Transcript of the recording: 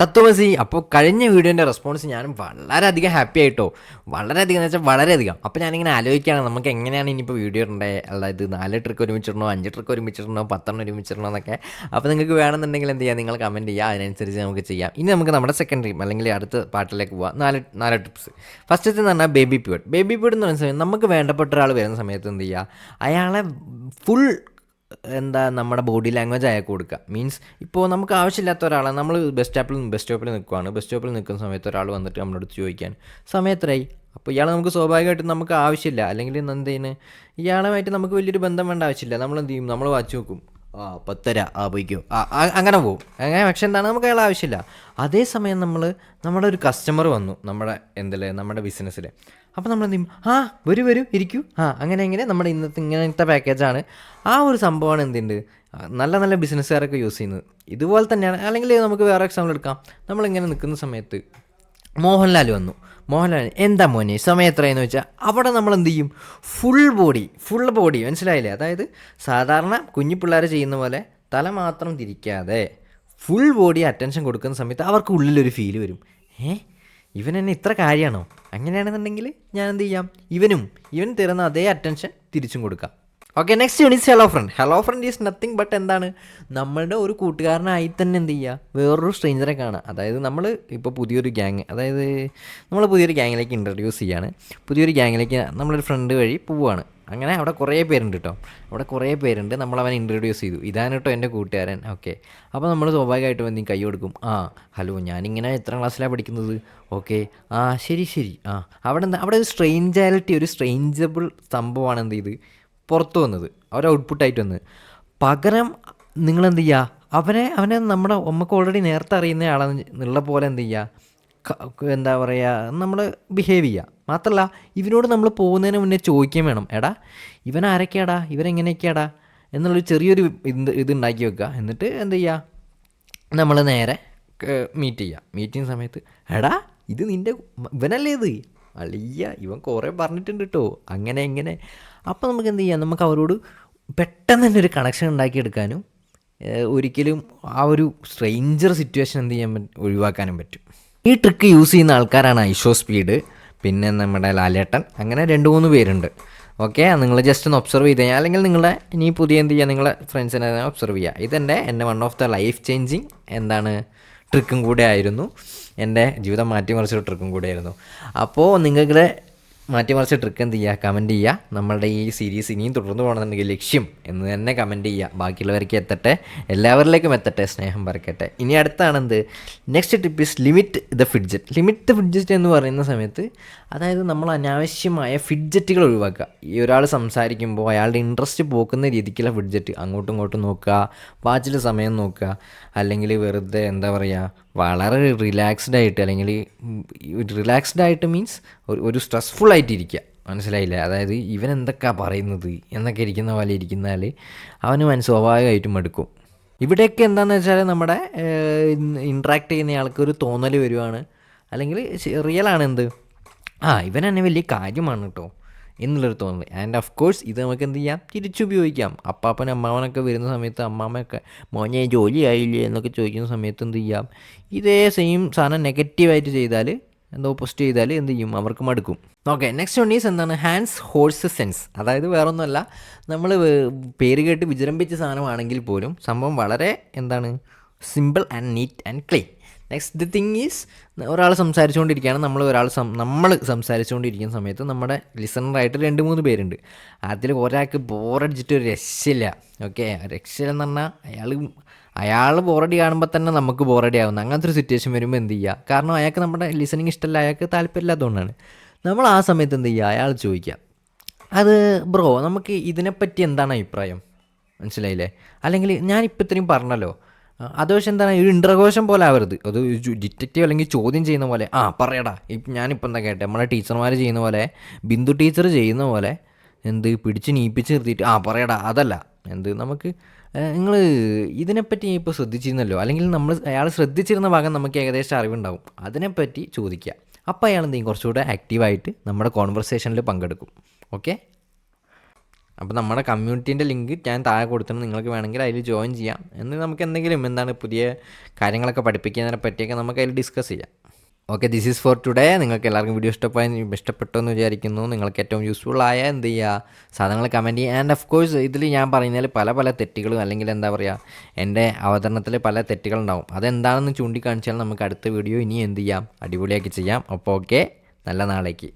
തത്വമസി. അപ്പോൾ കഴിഞ്ഞ വീഡിയോൻ്റെ റെസ്പോൺസ് ഞാനും വളരെയധികം ഹാപ്പി ആയിട്ടോ. വളരെയധികം എന്ന് വെച്ചാൽ വളരെയധികം. അപ്പോൾ ഞാനിങ്ങനെ ആലോചിക്കുകയാണ് നമുക്ക് എങ്ങനെയാണ് ഇനിയിപ്പോൾ വീഡിയോ ഇടേണ്ടത്, അതായത് 4 ട്രിക്ക് ഒരുമിച്ചിടണോ, 5 ട്രിക്ക് ഒരുമിച്ചിടണോ, 10 ഒരുമിച്ചിടണോ എന്നൊക്കെ. അപ്പോൾ നിങ്ങൾക്ക് വേണമെന്നുണ്ടെങ്കിൽ എന്ത് ചെയ്യുക, നിങ്ങൾ കമൻറ്റ് ചെയ്യുക, അതിനനുസരിച്ച് നമുക്ക് ചെയ്യാം. ഇനി നമുക്ക് നമ്മുടെ സെക്കൻഡ് ട്രിപ്പ് അല്ലെങ്കിൽ അടുത്ത പാട്ടിലേക്ക് പോവാം. നാല് ടിപ്സ്. ഫസ്റ്റത്തെ എന്ന് പറഞ്ഞാൽ ബേബി പീരീഡ് എന്ന് പറയുന്ന സമയത്ത് നമുക്ക് വേണ്ടപ്പെട്ട ഒരാൾ വരുന്ന സമയത്ത് എന്ത് ചെയ്യുക, അയാളെ ഫുൾ നമ്മുടെ ബോഡി ലാംഗ്വേജ് അയാൾക്ക് കൊടുക്കുക. മീൻസ് ഇപ്പോൾ നമുക്ക് ആവശ്യമില്ലാത്ത ഒരാളെ നമ്മൾ ബസ് സ്റ്റോപ്പിൽ നിൽക്കുവാണ്. ബസ് സ്റ്റോപ്പിൽ നിൽക്കുന്ന സമയത്ത് ഒരാൾ വന്നിട്ട് നമ്മളോട് ചോദിക്കാൻ സമയത്രയായി. അപ്പോൾ ഇയാൾ നമുക്ക് സ്വാഭാവികമായിട്ടും നമുക്ക് ആവശ്യമില്ല, അല്ലെങ്കിൽ എന്തെയ്യുന്നു, ഇയാളുമായിട്ട് നമുക്ക് വലിയൊരു ബന്ധം വേണ്ട ആവശ്യമില്ല. നമ്മൾ എന്ത് ചെയ്യും, നമ്മൾ വാച്ച് നോക്കും, 10:30 പോയിക്കോ, അങ്ങനെ പോകും. അങ്ങനെ. പക്ഷെ എന്താണ്, നമുക്ക് അയാൾ ആവശ്യമില്ല. അതേസമയം നമ്മുടെ ഒരു കസ്റ്റമർ വന്നു നമ്മുടെ ബിസിനസ്സിൽ. അപ്പോൾ നമ്മൾ എന്ത് ചെയ്യും, വരൂ ഇരിക്കൂ, അങ്ങനെ നമ്മുടെ ഇങ്ങനത്തെ പാക്കേജാണ്. ആ ഒരു സംഭവമാണ് എന്തുണ്ട് നല്ല നല്ല ബിസിനസ്സുകാരൊക്കെ യൂസ് ചെയ്യുന്നത്. ഇതുപോലെ തന്നെയാണ്. അല്ലെങ്കിൽ നമുക്ക് വേറെ എക്സാമ്പിൾ എടുക്കാം. നമ്മളിങ്ങനെ നിൽക്കുന്ന സമയത്ത് മോഹൻലാൽ വന്നു. എന്താ മോനെ സമയം എത്രയെന്ന് വെച്ചാൽ അവിടെ നമ്മൾ എന്ത് ചെയ്യും, ഫുൾ ബോഡി മനസ്സിലായില്ലേ? അതായത് സാധാരണ കുഞ്ഞു പിള്ളേർ ചെയ്യുന്ന പോലെ തല മാത്രം തിരിക്കാതെ ഫുൾ ബോഡി അറ്റൻഷൻ കൊടുക്കുന്ന സമയത്ത് അവർക്ക് ഉള്ളിലൊരു ഫീല് വരും, ഇവൻ എന്നെ ഇത്ര കാര്യമാണോ? അങ്ങനെയാണെന്നുണ്ടെങ്കിൽ ഞാൻ എന്ത് ചെയ്യാം, ഇവൻ തരുന്ന അതേ അറ്റൻഷൻ തിരിച്ചും കൊടുക്കാം. Okay, next unit hello friend is nothing but എന്താണ്, നമ്മളുടെ ഒരു കൂട്ടുകാരനായി തന്നെ എന്ത് ചെയ്യുക, വേറൊരു സ്ട്രേഞ്ചറെ കാണുക. അതായത് നമ്മൾ ഇപ്പോൾ പുതിയൊരു ഗ്യാങ്ങിലേക്ക് ഇൻട്രൊഡ്യൂസ് ചെയ്യാണ്. പുതിയൊരു ഗ്യാങ്ങിലേക്ക് നമ്മളൊരു ഫ്രണ്ട് വഴി പോവുകയാണ്. അങ്ങനെ അവിടെ കുറേ പേരുണ്ട് കേട്ടോ. നമ്മളവനെ ഇൻട്രൊഡ്യൂസ് ചെയ്തു, ഇതാണ് കേട്ടോ എൻ്റെ കൂട്ടുകാരൻ. ഓക്കെ, അപ്പോൾ നമ്മൾ സ്വാഭാവികമായിട്ടും എന്തെങ്കിലും കൈ കൊടുക്കും. ഹലോ, ഞാനിങ്ങനെ എത്രാം ക്ലാസ്സിലാണ് പഠിക്കുന്നത്. ഓക്കെ, ശരി. അവിടെ ഒരു സ്ട്രെയിഞ്ചബിൾ സംഭവമാണ് എന്ത് ചെയ്ത് പുറത്തു വന്നത്, ഔട്ട്പുട്ടായിട്ട് വന്നത്. പകരം നിങ്ങളെന്ത് ചെയ്യുക, അവനെ നമുക്ക് ഓൾറെഡി നേരത്തെ അറിയുന്ന ആളെന്നുള്ള പോലെ എന്ത് ചെയ്യുക, എന്താ പറയുക, നമ്മൾ ബിഹേവ് ചെയ്യുക. മാത്രമല്ല, ഇവനോട് നമ്മൾ പോകുന്നതിന് മുന്നേ ചോദിക്കുകയും വേണം, എടാ ഇവൻ ആരൊക്കെയാടാ, ഇവനെങ്ങനെയൊക്കെയാടാ എന്നുള്ളൊരു ചെറിയൊരു ഇതുണ്ടാക്കി വെക്കുക. എന്നിട്ട് എന്ത് ചെയ്യുക, നമ്മൾ നേരെ മീറ്റ് ചെയ്യുക. മീറ്റിംഗ് സമയത്ത് എടാ ഇത് ഇവനല്ലേ ഇത് അളിയ, ഇവൻ കുറേ പറഞ്ഞിട്ടുണ്ട് കേട്ടോ, അങ്ങനെ. അപ്പോൾ നമുക്ക് എന്ത് ചെയ്യാം, നമുക്ക് അവരോട് പെട്ടെന്ന് തന്നെ ഒരു കണക്ഷൻ ഉണ്ടാക്കിയെടുക്കാനും ഒരിക്കലും ആ ഒരു സ്ട്രേഞ്ചർ സിറ്റുവേഷൻ എന്ത് ചെയ്യാൻ ഒഴിവാക്കാനും പറ്റും. ഈ ട്രിക്ക് യൂസ് ചെയ്യുന്ന ആൾക്കാരാണ് ഐഷോ സ്പീഡ്, പിന്നെ നമ്മുടെ ലാലേട്ടൻ, അങ്ങനെ 2-3 പേരുണ്ട്. ഓക്കെ, നിങ്ങൾ ജസ്റ്റ് ഒന്ന് ഒബ്സർവ് ചെയ്ത് കഴിഞ്ഞാൽ, അല്ലെങ്കിൽ ഇനി പുതിയ എന്ത് ചെയ്യുക, നിങ്ങളെ ഫ്രണ്ട്സിനെ ഒബ്സർവ് ചെയ്യുക. എൻ്റെ one of the life changing ട്രിക്കും കൂടെ ആയിരുന്നു. എൻ്റെ ജീവിതം മാറ്റിമറിച്ചൊരു ട്രിക്കും കൂടെ ആയിരുന്നു. അപ്പോൾ നിങ്ങളുടെ മാറ്റിമറിച്ച ട്രിക്ക് എന്ത് ചെയ്യുക, കമൻറ്റ് ചെയ്യുക. നമ്മളുടെ ഈ സീരീസ് ഇനിയും തുടർന്ന് പോകണമെന്നുണ്ടെങ്കിൽ ലക്ഷ്യം എന്ന് തന്നെ കമൻറ്റ് ചെയ്യുക. ബാക്കിയുള്ളവർക്ക് എത്തട്ടെ, എല്ലാവരിലേക്കും എത്തട്ടെ, സ്നേഹം പരക്കട്ടെ. ഇനി അടുത്താണെന്ത്, next tip is limit the fidget എന്ന് പറയുന്ന സമയത്ത്, അതായത് നമ്മൾ അനാവശ്യമായ ഫിഡ്ജറ്റുകൾ ഒഴിവാക്കുക. ഈ ഒരാൾ സംസാരിക്കുമ്പോൾ അയാളുടെ ഇൻട്രസ്റ്റ് പോക്കുന്ന രീതിക്കുള്ള ഫിഡ്ജറ്റ്, അങ്ങോട്ടും ഇങ്ങോട്ടും നോക്കുക, വാച്ചിൽ സമയം നോക്കുക, അല്ലെങ്കിൽ വെറുതെ എന്താ പറയുക, വളരെ റിലാക്സ്ഡ് ആയിട്ട് മീൻസ് ഒരു സ്ട്രെസ്ഫുൾ ആയിട്ടിരിക്കുക. മനസ്സിലായില്ലേ? അതായത് ഇവൻ എന്തൊക്കെയാണ് പറയുന്നത് എന്നൊക്കെ ഇരിക്കുന്ന പോലെ ഇരിക്കുന്നാൽ അവന് സ്വാഭാവികമായിട്ടും മടുക്കും. ഇവിടെയൊക്കെ എന്താണെന്ന് വെച്ചാൽ നമ്മുടെ ഇൻട്രാക്ട് ചെയ്യുന്ന ആൾക്ക് ഒരു തോന്നൽ വരുവാണ്, അല്ലെങ്കിൽ റിയലാണ് ഇവൻ തന്നെ വലിയ കാര്യമാണ് കേട്ടോ എന്നുള്ളൊരു തോന്നൽ. ആൻഡ് ഓഫ് കോഴ്സ് ഇത് നമുക്ക് എന്ത് ചെയ്യാം, തിരിച്ചുപയോഗിക്കാം. അപ്പാപ്പൻ അമ്മാവനൊക്കെ വരുന്ന സമയത്ത് അമ്മാമ്മയൊക്കെ മോനെ ജോലി ആയില്ലേ എന്നൊക്കെ ചോദിക്കുന്ന സമയത്ത് എന്ത് ചെയ്യാം, ഇതേ സെയിം സാധനം നെഗറ്റീവായിട്ട് ചെയ്താൽ, ഓപ്പോസിറ്റ് ചെയ്താൽ എന്ത് ചെയ്യും, അവർക്ക് മടുക്കും. Okay, next one is hands holds sense. അതായത് വേറൊന്നുമല്ല, നമ്മൾ പേര് കേട്ട് വിജൃംഭിച്ച സാധനമാണെങ്കിൽ പോലും സംഭവം വളരെ simple and neat and clean. Next thing is, ഒരാൾ സംസാരിച്ചുകൊണ്ടിരിക്കുകയാണ്, നമ്മൾ സംസാരിച്ചുകൊണ്ടിരിക്കുന്ന സമയത്ത് നമ്മുടെ ലിസണറായിട്ട് 2-3 പേരുണ്ട്. അതിൽ ഒരാൾക്ക് ബോറടിച്ചിട്ട് ഒരു രക്ഷയില്ല. ഓക്കെ, രക്ഷയില്ലെന്ന് പറഞ്ഞാൽ അയാൾ ബോറടി കാണുമ്പോൾ തന്നെ നമുക്ക് ബോറടി ആവുന്നു. അങ്ങനത്തെ ഒരു സിറ്റുവേഷൻ വരുമ്പോൾ എന്ത് ചെയ്യുക, കാരണം അയാൾക്ക് നമ്മുടെ ലിസണിങ് ഇഷ്ടമല്ല, അയാൾക്ക് താല്പര്യമില്ലാത്തതുകൊണ്ടാണ്. നമ്മൾ ആ സമയത്ത് എന്ത് ചെയ്യുക, അയാൾ ചോദിക്കുക, അത് ബ്രോ നമുക്ക് ഇതിനെപ്പറ്റി എന്താണ് അഭിപ്രായം, മനസ്സിലായില്ലേ? അല്ലെങ്കിൽ ഞാനിപ്പോൾ ഇത്രയും പറഞ്ഞല്ലോ, അത് പക്ഷേ ഒരു ഇൻ്റർഗോഷൻ പോലെ ആവരുത്, അത് ഡിറ്റക്റ്റീവ് അല്ലെങ്കിൽ ചോദ്യം ചെയ്യുന്ന പോലെ. പറയടാ, ഞാനിപ്പോൾ എന്താ കേട്ടെ, നമ്മളെ ടീച്ചർമാർ ചെയ്യുന്ന പോലെ, ബിന്ദു ടീച്ചർ ചെയ്യുന്ന പോലെ പിടിച്ച് നീപ്പിച്ച് നിർത്തിയിട്ട് പറയടാ, അതല്ല നമുക്ക് നിങ്ങൾ ഇതിനെപ്പറ്റി ഇപ്പോൾ ശ്രദ്ധിച്ചിരുന്നല്ലോ, അല്ലെങ്കിൽ അയാൾ ശ്രദ്ധിച്ചിരുന്ന ഭാഗം നമുക്ക് ഏകദേശം അറിവുണ്ടാവും, അതിനെപ്പറ്റി ചോദിക്കുക. അപ്പോൾ അയാൾ കുറച്ചുകൂടെ ആക്റ്റീവായിട്ട് നമ്മുടെ കോൺവെർസേഷനിൽ പങ്കെടുക്കും. ഓക്കെ. അപ്പോൾ നമ്മുടെ കമ്മ്യൂണിറ്റീൻ്റെ ലിങ്ക് ഞാൻ താഴെ കൊടുത്തിട്ടുണ്ട്, നിങ്ങൾക്ക് വേണമെങ്കിൽ അതിൽ ജോയിൻ ചെയ്യാം. എന്ന് നമുക്ക് എന്തെങ്കിലും എന്താണ് പുതിയ കാര്യങ്ങളൊക്കെ പഠിപ്പിക്കുന്നതിനെ പറ്റിയൊക്കെ നമുക്ക് അതിൽ ഡിസ്കസ് ചെയ്യാം. Okay, this is for today. നിങ്ങൾക്ക് എല്ലാവർക്കും വീഡിയോ ഇഷ്ടപ്പെട്ടു എന്ന് വിചാരിക്കുന്നു. നിങ്ങൾക്ക് ഏറ്റവും യൂസ്ഫുൾ ആയ എന്ത് ചെയ്യുക, സാധനങ്ങൾ കമൻറ്റ് ചെയ്യുക. ആൻഡ് ഓഫ് കോഴ്സ് ഇതിൽ ഞാൻ പറയുന്നതിൽ പല തെറ്റുകളും അല്ലെങ്കിൽ എന്താ പറയുക, എൻ്റെ അവതരണത്തിൽ പല തെറ്റുകളുണ്ടാവും. അതെന്താണെന്ന് ചൂണ്ടിക്കാണിച്ചാൽ നമുക്ക് അടുത്ത വീഡിയോ ഇനി എന്ത് ചെയ്യാം, അടിപൊളിയാക്കി ചെയ്യാം. അപ്പോൾ ഓക്കെ, നല്ല നാളേക്ക്.